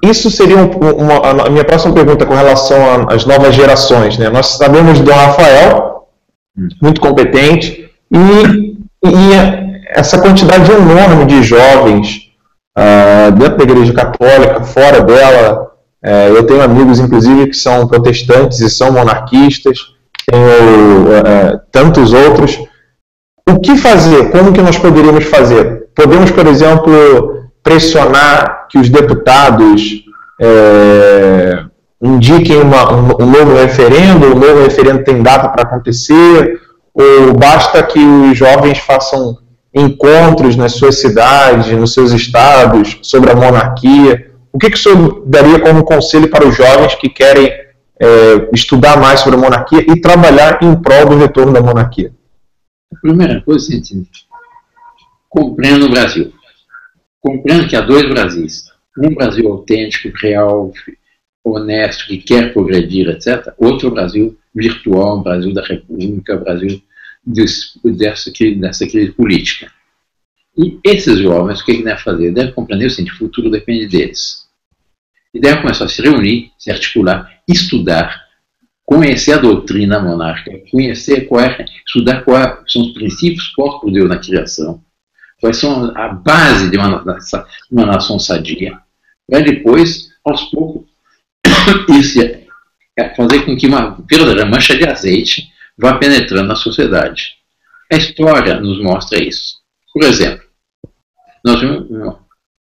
Isso seria a minha próxima pergunta com relação às novas gerações, né? Nós sabemos do Dom Rafael, muito competente, e essa quantidade enorme de jovens dentro da Igreja Católica, fora dela. Eu tenho amigos, inclusive, que são protestantes e são monarquistas, tenho tantos outros. O que fazer? Como que nós poderíamos fazer? Podemos, por exemplo, pressionar que os deputados indiquem um novo referendo, o novo referendo tem data para acontecer, ou basta que os jovens façam encontros nas suas cidades, nos seus estados, sobre a monarquia? O que o senhor daria como conselho para os jovens que querem estudar mais sobre a monarquia e trabalhar em prol do retorno da monarquia? A primeira coisa é o seguinte: compreendo o Brasil. Compreendo que há dois Brasis. Um Brasil autêntico, real, honesto, que quer progredir, etc. Outro Brasil virtual, um Brasil da República, Brasil dessa crise política. E esses jovens, o que devem fazer? Devem compreender o seguinte: o futuro depende deles. E devem começar a se reunir, se articular, estudar, conhecer a doutrina monárquica, estudar quais são os princípios postos por Deus na criação, quais são a base de uma nação sadia, para depois, aos poucos, fazer com que uma verdadeira mancha de azeite vá penetrando na sociedade. A história nos mostra isso. Por exemplo, nós vimos um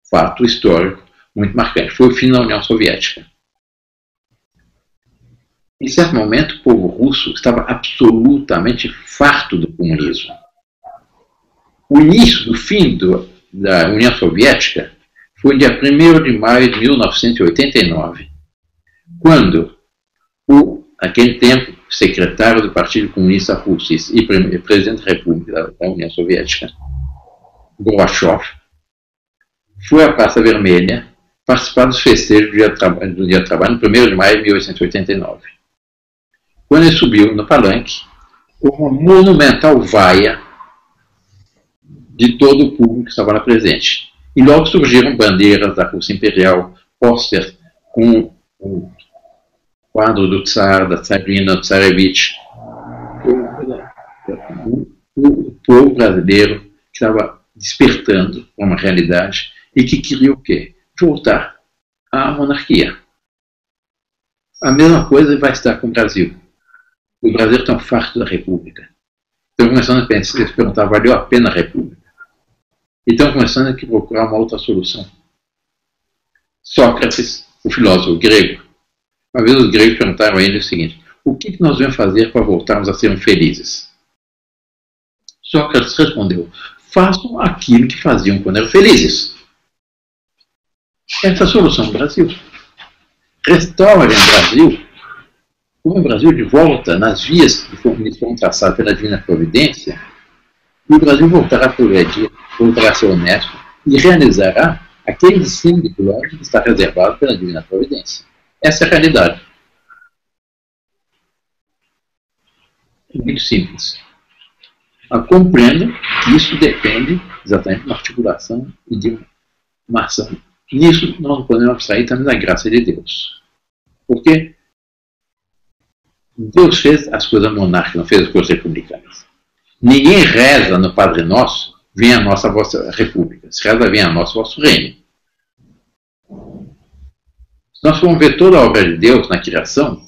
fato histórico muito marcante. Foi o fim da União Soviética. Em certo momento, o povo russo estava absolutamente farto do comunismo. O início do fim da União Soviética foi dia 1º de maio de 1989, quando naquele tempo, secretário do Partido Comunista Russo e presidente da República da União Soviética, Gorbachev, foi à Praça Vermelha participar dos festejos do Dia do Trabalho, no 1º de maio de 1889. Quando ele subiu no palanque, houve uma monumental vaia de todo o público que estava lá presente. E logo surgiram bandeiras da Rússia Imperial, póster com o quadro do Tsar, da Tsarina, do Tsarevich. O povo brasileiro que estava despertando para uma realidade e que queria o quê? Voltar à monarquia. A mesma coisa vai estar com o Brasil. O Brasil está farto da República. Estão começando a se perguntar: valeu a pena a República? E estão começando a procurar uma outra solução. Sócrates, o filósofo grego, uma vez os gregos perguntaram a ele o seguinte: o que nós devemos fazer para voltarmos a sermos felizes? Sócrates respondeu: façam aquilo que faziam quando eram felizes. Essa é a solução do Brasil. Restaurem o Brasil, põe o Brasil de volta nas vias que foram traçadas pela Divina Providência, e o Brasil voltará a progredir, voltará a ser honesto e realizará aquele destino de glória que está reservado pela Divina Providência. Essa é a realidade. É muito simples. Compreendo que isso depende exatamente de uma articulação e de uma ação. Nisso nós não podemos abstrair também da graça de Deus. Porque Deus fez as coisas monárquicas, não fez as coisas republicanas. Ninguém reza no Padre Nosso: venha a nossa vossa república. Se reza: venha a nosso vosso reino. Se nós formos ver toda a obra de Deus na criação,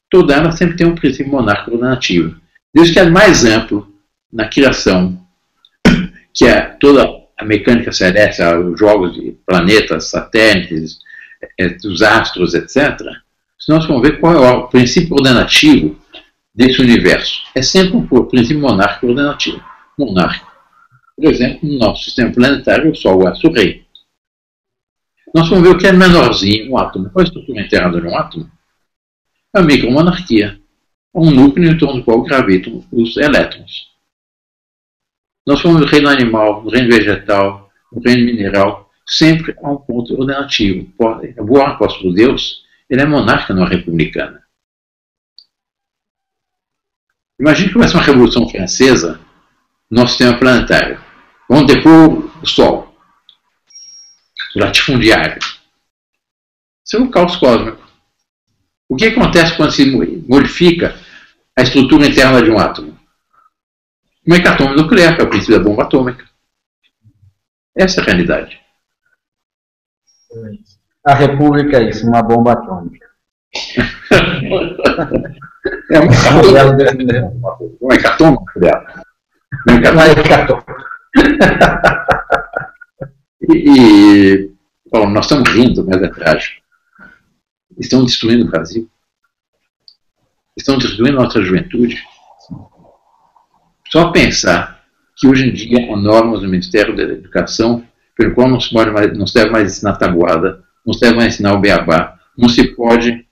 toda ela sempre tem um princípio monárquico ordenativo. Deus que é mais amplo na criação, que é toda a mecânica celeste, os jogos de planetas, satélites, dos astros, etc. Se nós formos ver qual é o princípio ordenativo desse universo, é sempre o princípio monárquico ordenativo. Monárquico. Por exemplo, no nosso sistema planetário, o Sol é o rei. Nós vamos ver o que é menorzinho, um átomo. Qual é a estrutura interna de um átomo? É a micromonarquia. É um núcleo em torno do qual gravitam os elétrons. Nós vamos ver o reino animal, o reino vegetal, o reino mineral, sempre há um ponto ordenativo. O apóstolo Deus, ele é monarca, não é republicana. Imagine que começa uma Revolução Francesa no nosso sistema planetário. Vamos depor o Sol. latifundiário. Isso é um caos cósmico. O que acontece quando se modifica a estrutura interna de um átomo? Uma hecatombe nuclear, que é o princípio da bomba atômica. Essa é a realidade. A República é isso, uma bomba atômica. É uma hecatombe nuclear. Uma hecatombe. Bom, nós estamos rindo, mas é trágico. Estão destruindo o Brasil. Estão destruindo a nossa juventude. Só pensar que hoje em dia há normas do Ministério da Educação pelo qual não se deve mais ensinar tabuada, não se deve mais ensinar o beabá, não se pode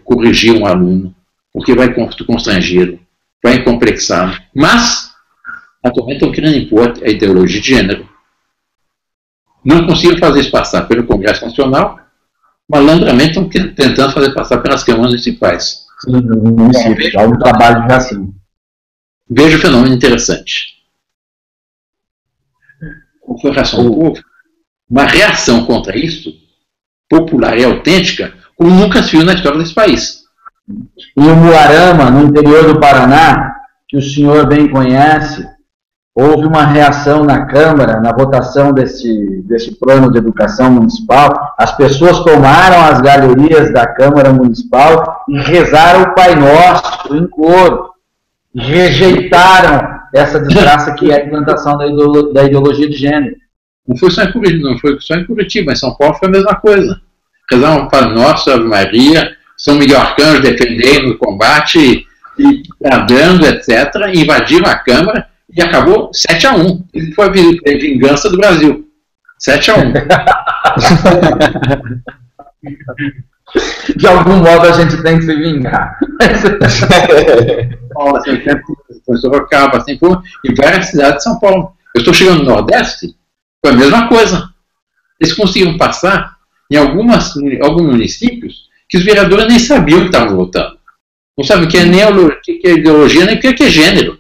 corrigir um aluno, porque vai constrangê-lo, vai complexá-lo. Mas, atualmente estão querendo impor a ideologia de gênero. Não conseguiram fazer isso passar pelo Congresso Nacional, malandramente estão tentando fazer passar pelas câmaras municipais. Sim, no município, é um trabalho já assim. Veja o fenômeno interessante. Qual foi a reação do povo? Uma reação contra isso, popular e autêntica, como nunca se viu na história desse país. E o Muarama, no interior do Paraná, que o senhor bem conhece, houve uma reação na Câmara, na votação desse plano de educação municipal. As pessoas tomaram as galerias da Câmara Municipal e rezaram o Pai Nosso em coro. Rejeitaram essa desgraça que é a implantação da ideologia de gênero. Não foi só em Curitiba, em São Paulo foi a mesma coisa. Rezaram o Pai Nosso, Ave Maria, São Miguel Arcanjo defendendo o combate, e bradando, etc., invadiram a Câmara e acabou 7-1. Isso foi a vingança do Brasil. 7-1. De algum modo a gente tem que se vingar. Sorocaba, assim, em várias cidades de São Paulo. Eu estou chegando no Nordeste, foi a mesma coisa. Eles conseguiram passar em alguns municípios que os vereadores nem sabiam que estavam votando. Não sabem o que é ideologia, nem o que é gênero.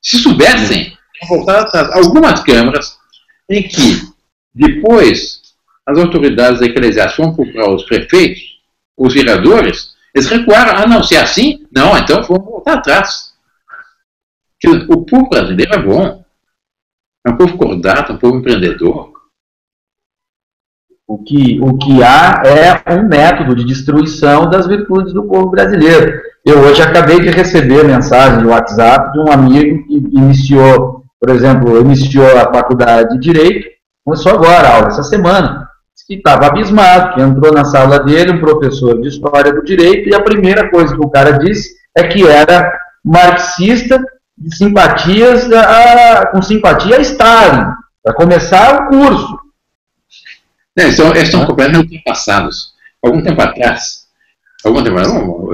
Se soubessem, voltar atrás. Algumas câmaras em que, depois, as autoridades eclesiásticas foram procurar os prefeitos, os vereadores, eles recuaram. Ah, não, se é assim, não, então vamos voltar atrás. O povo brasileiro é bom. É um povo cordato, um povo empreendedor. O que há é um método de destruição das virtudes do povo brasileiro. Eu hoje acabei de receber mensagem no WhatsApp de um amigo que iniciou a faculdade de Direito, começou agora a aula, essa semana, que estava abismado, que entrou na sala dele um professor de História do Direito, e a primeira coisa que o cara disse é que era marxista de simpatias com simpatia a Stalin, para começar o curso. Eles estão completamente ultrapassados. Algum tempo atrás, eu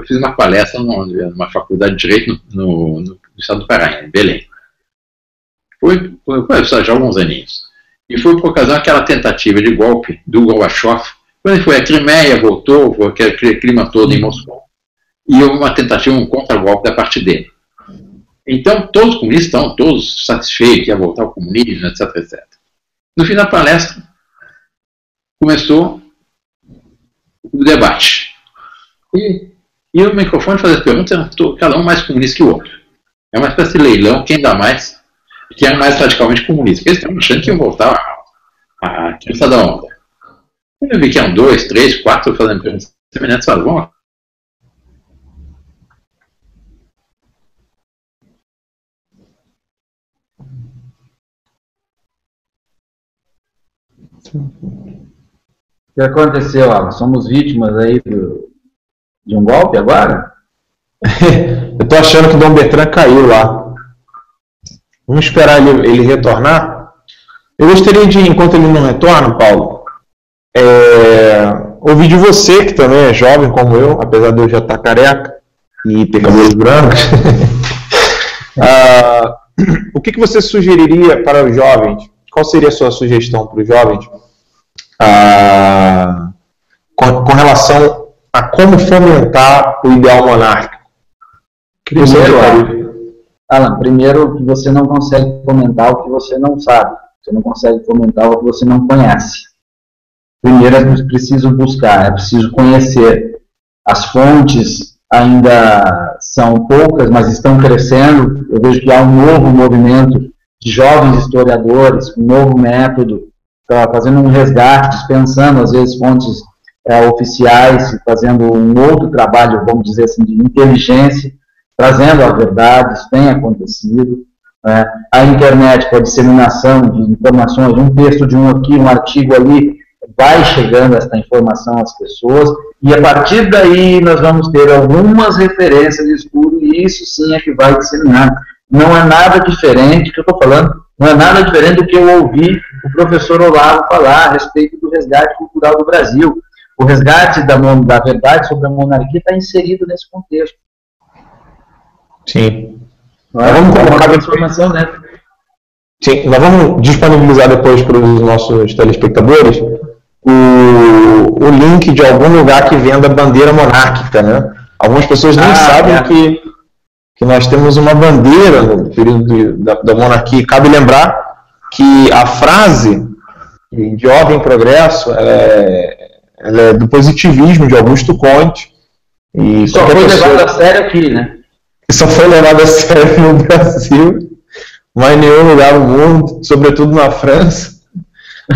fiz uma palestra numa faculdade de Direito no estado do Pará, em Belém. Foi já há alguns aninhos. E foi por ocasião daquela tentativa de golpe do Gorbachev. Quando ele foi a Crimeia, voltou, foi aquele clima todo em Moscou. E houve uma tentativa, um contra-golpe da parte dele. Então, todos os comunistas estão todos satisfeitos que ia voltar ao comunismo, etc, etc. No fim da palestra, começou o debate. E o microfone fazia as perguntas, cada um mais comunista que o outro. É uma espécie de leilão, quem dá mais, quem é mais radicalmente comunista. Porque eles estavam achando que iam voltar a criança da onda. Quando eu vi que eram 2, 3, 4 fazendo perguntas semelhantes, falaram, O que aconteceu, Alan? Somos vítimas aí de um golpe agora? Eu tô achando que o Dom Bertrand caiu lá. Vamos esperar ele retornar. Eu gostaria de, enquanto ele não retorna, Paulo, ouvir de você, que também é jovem como eu, apesar de eu já estar careca e ter cabelos brancos. O que você sugeriria para os jovens? Qual seria a sua sugestão para os jovens com relação a como fomentar o ideal monárquico? Primeiro, que você não consegue fomentar o que você não sabe. Você não consegue fomentar o que você não conhece. primeiro é preciso buscar, é preciso conhecer. As fontes ainda são poucas, mas estão crescendo. Eu vejo que há um novo movimento de jovens historiadores, um novo método, fazendo um resgate, dispensando, às vezes, fontes oficiais, fazendo um outro trabalho, vamos dizer assim, de inteligência, trazendo a verdade. Isso tem acontecido. A internet, com a disseminação de informações, um texto de um aqui, um artigo ali, vai chegando essa informação às pessoas, e a partir daí nós vamos ter algumas referências de estudo, e isso sim é que vai disseminar. Não é nada diferente, que eu estou falando, não é nada diferente do que eu ouvi o professor Olavo falar a respeito do resgate cultural do Brasil. O resgate da verdade sobre a monarquia está inserido nesse contexto. Sim. Nós vamos colocar a informação, né? Sim, nós vamos disponibilizar depois para os nossos telespectadores o link de algum lugar que venda bandeira monárquica, né? Algumas pessoas nem sabem que nós temos uma bandeira no período da monarquia. Cabe lembrar que a frase de ordem e progresso ela é do positivismo de Augusto Conte. E só foi levado a sério aqui, né? Só foi levado a sério no Brasil, mas em nenhum lugar do mundo, sobretudo na França.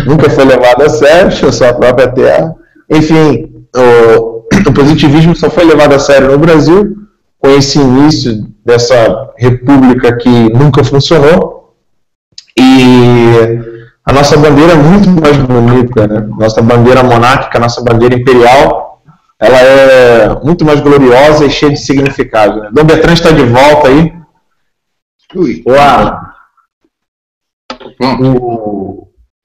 Nunca foi levado a sério, só a própria terra. Enfim, o positivismo só foi levado a sério no Brasil, com esse início dessa república que nunca funcionou. E a nossa bandeira é muito mais bonita, né? Nossa bandeira monárquica, nossa bandeira imperial, ela é muito mais gloriosa e cheia de significado, né? Dom Bertrand está de volta aí. Ui. Uau.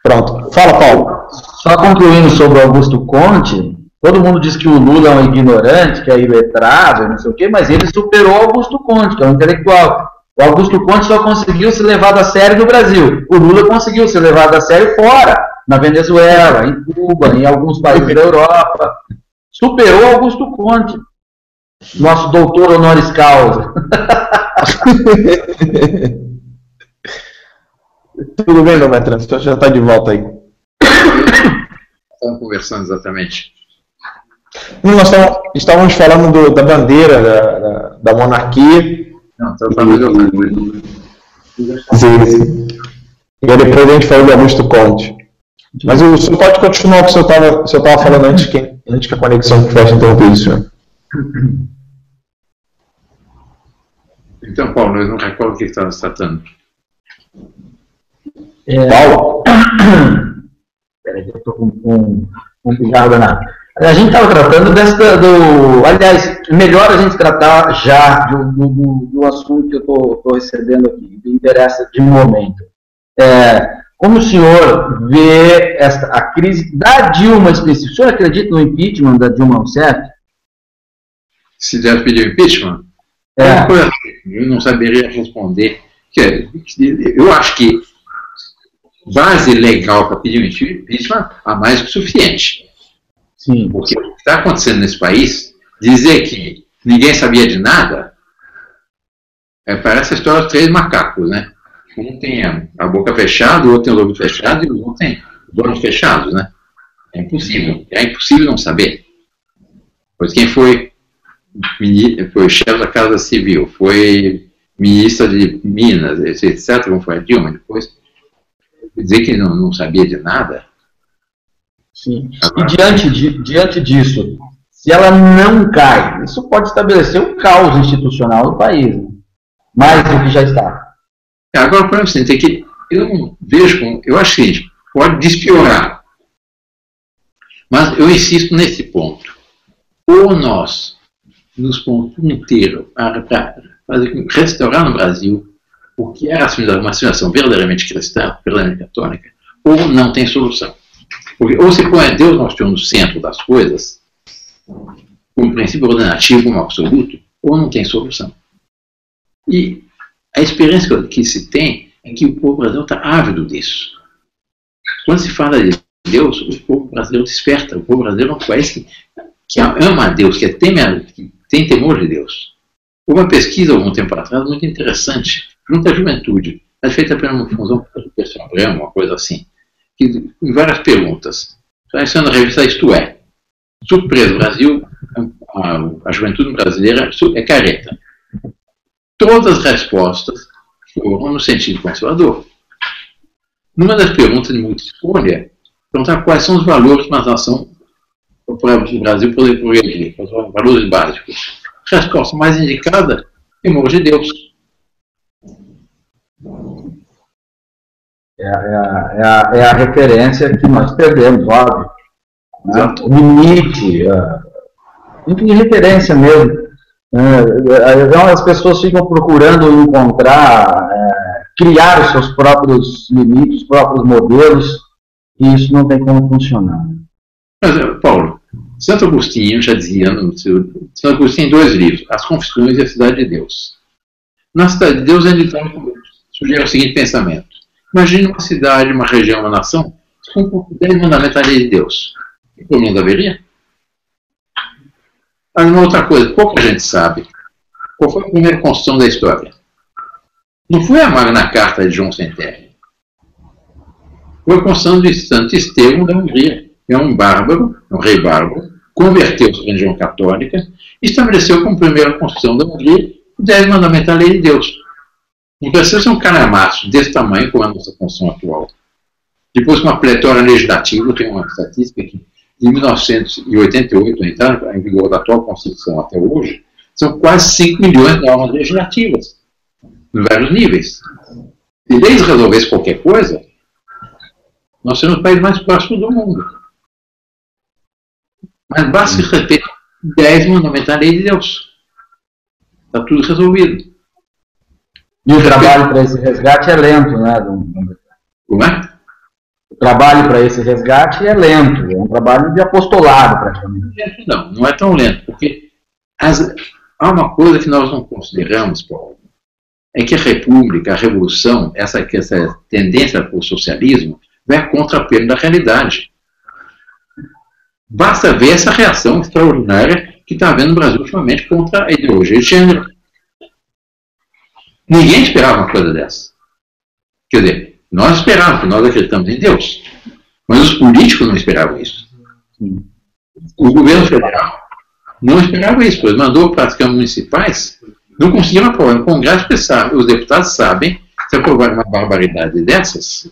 Pronto. Fala, Paulo. Só concluindo sobre Augusto Conte, todo mundo diz que o Lula é um ignorante, que é iletrado, não sei o quê, mas ele superou Augusto Conte, que é um intelectual. O Augusto Conte só conseguiu ser levado a sério no Brasil. O Lula conseguiu ser levado a sério fora, na Venezuela, em Cuba, em alguns países da Europa. Superou Augusto Conte, nosso doutor honoris causa. Tudo bem, Dom Bertrand? Você já está de volta aí. Estamos conversando exatamente. Nós estávamos falando da bandeira da monarquia. Não, está falando de outra coisa. Sim. E aí depois a gente falou do Augusto Conte. Mas o senhor pode continuar o que o senhor estava falando antes que a conexão tivesse interrompido, senhor. Então, Paulo, eu não recordo o que estava se tratando. Paulo? Peraí, eu estou com pigarro danado. A gente estava tratando aliás, melhor a gente tratar já do assunto que eu estou recebendo aqui, que interessa de momento. Como o senhor vê a crise da Dilma específica? O senhor acredita no impeachment da Dilma Rousseff? Se deve pedir impeachment? Eu não saberia responder. Eu acho que base legal para pedir impeachment há mais que suficiente. Sim. Porque o que está acontecendo nesse país, dizer que ninguém sabia de nada, parece a história dos 3 macacos, né? Um tem a boca fechada, o outro tem o olho fechado e o outro tem os olhos fechados, né? É impossível não saber. Pois quem foi chefe da Casa Civil, foi ministra de Minas, etc., como foi a Dilma depois, dizer que não sabia de nada. Sim. E diante disso, se ela não cai, isso pode estabelecer um caos institucional no país, né? Mais do que já está. Agora, por exemplo, eu não vejo como. Eu acho que pode despiorar. Mas eu insisto nesse ponto. Ou nós nos pomos inteiro para restaurar no Brasil o que era uma situação verdadeiramente cristã, verdadeiramente católica, ou não tem solução. Porque ou se põe Deus nosso Senhor no centro das coisas, como princípio ordenativo, como absoluto, ou não tem solução. E a experiência que se tem é que o povo brasileiro está ávido disso. Quando se fala de Deus, o povo brasileiro desperta. O povo brasileiro é um país que ama a Deus, que tem temor de Deus. Houve uma pesquisa algum tempo atrás muito interessante, junto à juventude, feita pela uma função do Pessoal Abramo, uma coisa assim, em várias perguntas. Está na revista Isto É. Surpresa, Brasil, a juventude brasileira é careta. Todas as respostas foram no sentido conservador. Numa das perguntas de muita escolha, perguntar quais são os valores de uma nação para o Brasil poder progredir, os valores básicos. A resposta mais indicada é temor de Deus. É a referência que nós perdemos, óbvio. Né? O limite, de referência mesmo. Então as pessoas ficam procurando encontrar, criar os seus próprios limites, os próprios modelos, e isso não tem como funcionar. Mas, Paulo, Santo Agostinho já dizia, Santo Agostinho em 2 livros, As Confissões e a Cidade de Deus. Na Cidade de Deus ele sugere o seguinte pensamento: imagine uma cidade, uma região, uma nação com 10 mandamentos da lei de Deus. Que problema haveria? Mas uma outra coisa, pouca gente sabe. Qual foi a primeira construção da história? Não foi a Magna Carta de João Sem Terra. Foi a construção de Santo Estevão da Hungria. É um bárbaro, um rei bárbaro, converteu-se à religião católica e estabeleceu como primeira construção da Hungria os 10 mandamentos da lei de Deus. Não precisa ser um calhamaço desse tamanho como a nossa construção atual. Depois, com uma pletora legislativa, tem uma estatística que de 1988, então, em vigor da atual Constituição até hoje, são quase 5 milhões de normas legislativas, em vários níveis. Se eles resolvessem qualquer coisa, nós seremos o país mais próximo do mundo. Mas basta que repetir 10 mandamentos da lei de Deus. Está tudo resolvido. E o trabalho para esse resgate é lento, né? Como é? O trabalho para esse resgate é lento, é um trabalho de apostolado praticamente. Não é tão lento, porque há uma coisa que nós não consideramos, Paulo, é que a República, a Revolução, essa tendência para o socialismo, vai a contrapelo da realidade. Basta ver essa reação extraordinária que está havendo no Brasil ultimamente contra a ideologia de gênero. Ninguém esperava uma coisa dessa. Quer dizer, nós esperávamos, porque nós acreditamos em Deus. Mas os políticos não esperavam isso. O governo federal não esperava isso, pois mandou para as câmaras municipais, não conseguiram aprovar. No Congresso, os deputados sabem, se aprovar uma barbaridade dessas,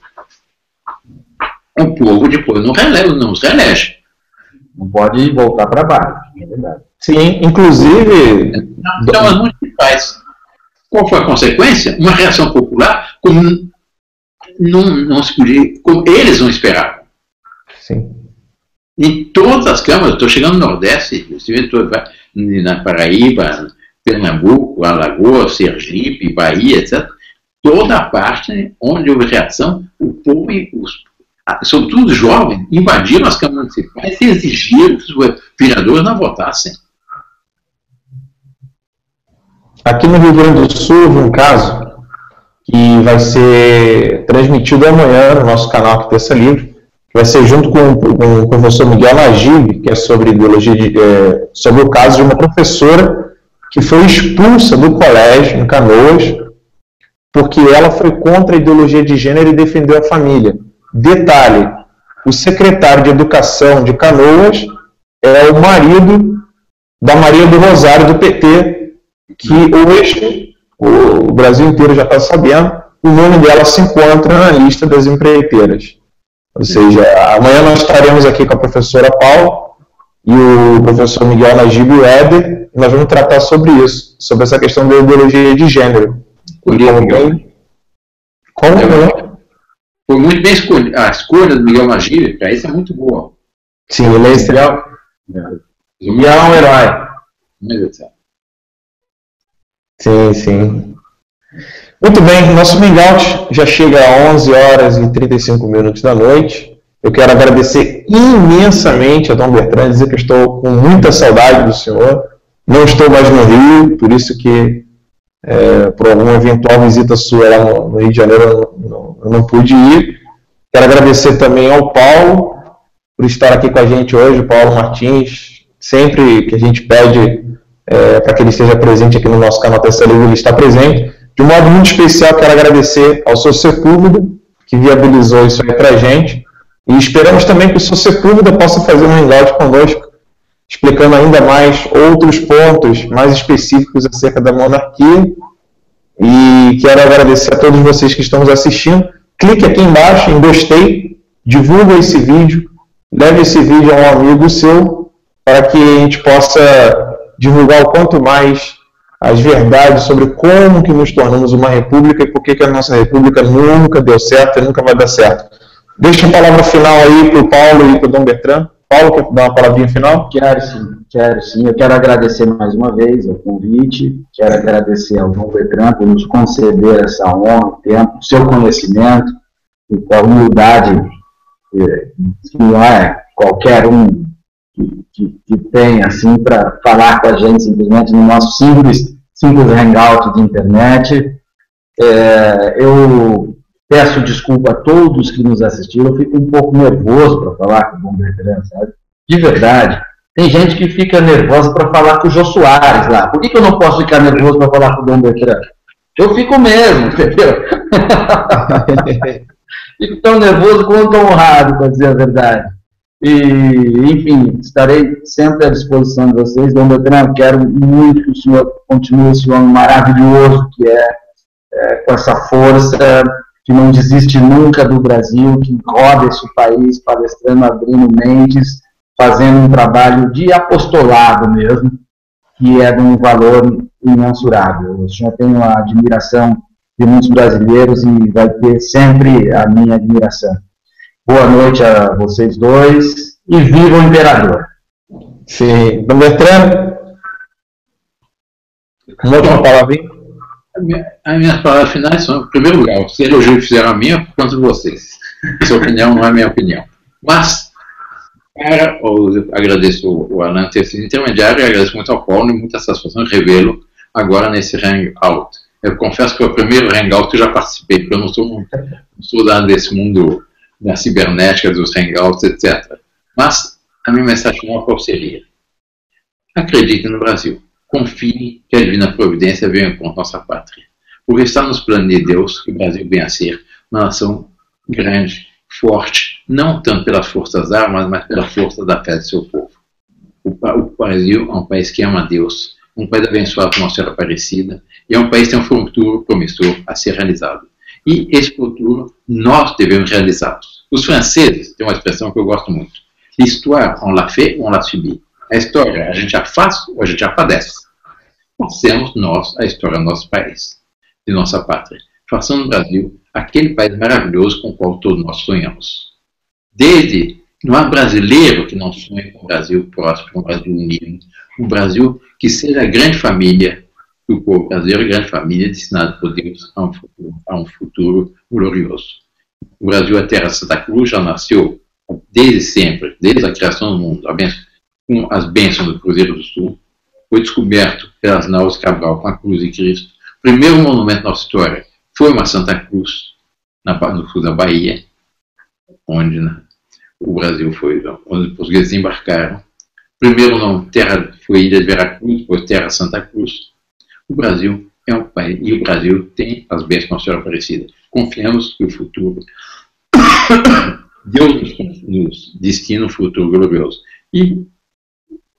o povo depois não os reelege. Não pode voltar para baixo, é verdade. Sim, inclusive... Então, as municipais. Qual foi a consequência? Uma reação popular como não se podia, como eles não esperavam. Sim. Em todas as câmaras, estou chegando no Nordeste, na Paraíba, Pernambuco, Alagoas, Sergipe, Bahia, etc. Toda a parte onde houve reação, o povo, sobretudo os jovens, invadiram as câmaras municipais e exigiram que os vereadores não votassem. Aqui no Rio Grande do Sul, um caso que vai ser transmitido amanhã no nosso canal que Terça Livre, que vai ser junto com o professor Miguel Najib, que é sobre ideologia sobre o caso de uma professora que foi expulsa do colégio em Canoas porque ela foi contra a ideologia de gênero e defendeu a família. Detalhe, o secretário de Educação de Canoas é o marido da Maria do Rosário do PT, que hoje, o Brasil inteiro já está sabendo, o nome dela se encontra na lista das empreiteiras. Ou seja, amanhã nós estaremos aqui com a professora Paula e o professor Miguel Najib e o Éder, e nós vamos tratar sobre isso, sobre essa questão da ideologia de gênero. Como? Foi muito bem escolhida. A escolha do Miguel Najib, para isso é muito boa. Sim, ele é estrela. E é um herói. Meu Deus do céu. Sim, sim. Muito bem, nosso Hangout já chega a 11 horas e 35 minutos da noite. Eu quero agradecer imensamente a Dom Bertrand, dizer que eu estou com muita saudade do senhor. Não estou mais no Rio, por isso que, por alguma eventual visita sua lá no Rio de Janeiro, eu não pude ir. Quero agradecer também ao Paulo, por estar aqui com a gente hoje, o Paulo Martins. Sempre que a gente pede para que ele esteja presente aqui no nosso canal Terça Livre, ele está presente. De um modo muito especial, quero agradecer ao seu Sepúlveda, que viabilizou isso aí para a gente. E esperamos também que o Sr. Sepúlveda possa fazer um hangout conosco, explicando ainda mais outros pontos mais específicos acerca da monarquia. E quero agradecer a todos vocês que estão nos assistindo. Clique aqui embaixo em gostei, divulga esse vídeo, leve esse vídeo a um amigo seu, para que a gente possa divulgar o quanto mais as verdades sobre como que nos tornamos uma república e por que a nossa república nunca deu certo e nunca vai dar certo. Deixa a palavra final aí para o Paulo e para o Dom Bertrand. Paulo, quer dar uma palavrinha final? Quero sim. Eu quero agradecer mais uma vez o convite, quero agradecer ao Dom Bertrand por nos conceder essa honra, o tempo, o seu conhecimento, e com a humildade que não é qualquer um que tem, assim, para falar com a gente simplesmente no nosso simples hangout de internet. Eu peço desculpa a todos que nos assistiram, eu fico um pouco nervoso para falar com o Dom Bertrand, sabe? De verdade. Tem gente que fica nervosa para falar com o Jô Soares lá. Por que eu não posso ficar nervoso para falar com o Dom Bertrand? Eu fico mesmo, entendeu? Fico tão nervoso quanto honrado, para dizer a verdade. E, enfim, estarei sempre à disposição de vocês. Dom Bertrand, quero muito que o senhor continue esse homem maravilhoso que com essa força, que não desiste nunca do Brasil, que roda esse país, palestrando, abrindo mentes, fazendo um trabalho de apostolado mesmo, que é de um valor imensurável. O senhor tem uma admiração de muitos brasileiros e vai ter sempre a minha admiração. Boa noite a vocês dois e viva o Imperador! Sim. Dom Bertrand, uma última palavrinha? As minhas palavras finais são, em primeiro lugar, se elogio que fizeram a minha, por conta de vocês. Sua opinião não é minha opinião. Mas, eu agradeço o Alan ter sido intermediário e agradeço muito ao Paulo e muita satisfação de revê-lo agora nesse hangout. Eu confesso que é o primeiro hangout que eu já participei, porque eu não sou desse mundo da cibernética, dos hangouts, etc. Mas a minha mensagem final qual seria? Acredite no Brasil. Confie que a divina providência venha com nossa pátria. Porque está nos planos de Deus que o Brasil venha a ser uma nação grande, forte, não tanto pelas forças armadas, mas pela força da fé de seu povo. O Brasil é um país que ama a Deus, um país abençoado por Nossa Senhora Aparecida, e é um país que tem um futuro promissor a ser realizado. E esse futuro nós devemos realizá-los. Os franceses têm uma expressão que eu gosto muito. L'histoire, on l'a fait ou on l'a subi. A história, a gente já faz ou a gente já padece. Façamos nós a história do nosso país, de nossa pátria. Façamos no Brasil aquele país maravilhoso com o qual todos nós sonhamos. Não há brasileiro que não sonhe com um Brasil próspero, com um Brasil unido, um Brasil que seja a grande família do povo brasileiro, a grande família destinada por Deus a um futuro glorioso. O Brasil, a terra de Santa Cruz, já nasceu desde sempre, desde a criação do mundo, com as bênçãos do Cruzeiro do Sul, foi descoberto pelas naus Cabral com a Cruz de Cristo. O primeiro monumento da nossa história foi uma Santa Cruz, no sul da Bahia, onde o Brasil foi, onde os portugueses embarcaram. Primeiro nome foi Ilha de Veracruz, depois Terra Santa Cruz. O Brasil é um país, e o Brasil tem as bênçãos de Nossa Senhora Aparecida. Confiamos que o futuro, Deus nos destina um futuro glorioso. E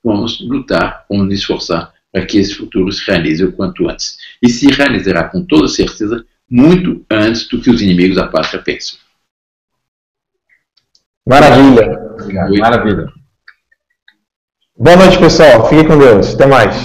vamos lutar, vamos nos esforçar para que esse futuro se realize o quanto antes. E se realizará com toda certeza muito antes do que os inimigos da pátria pensam. Maravilha. Maravilha. Boa noite, pessoal. Fiquem com Deus. Até mais.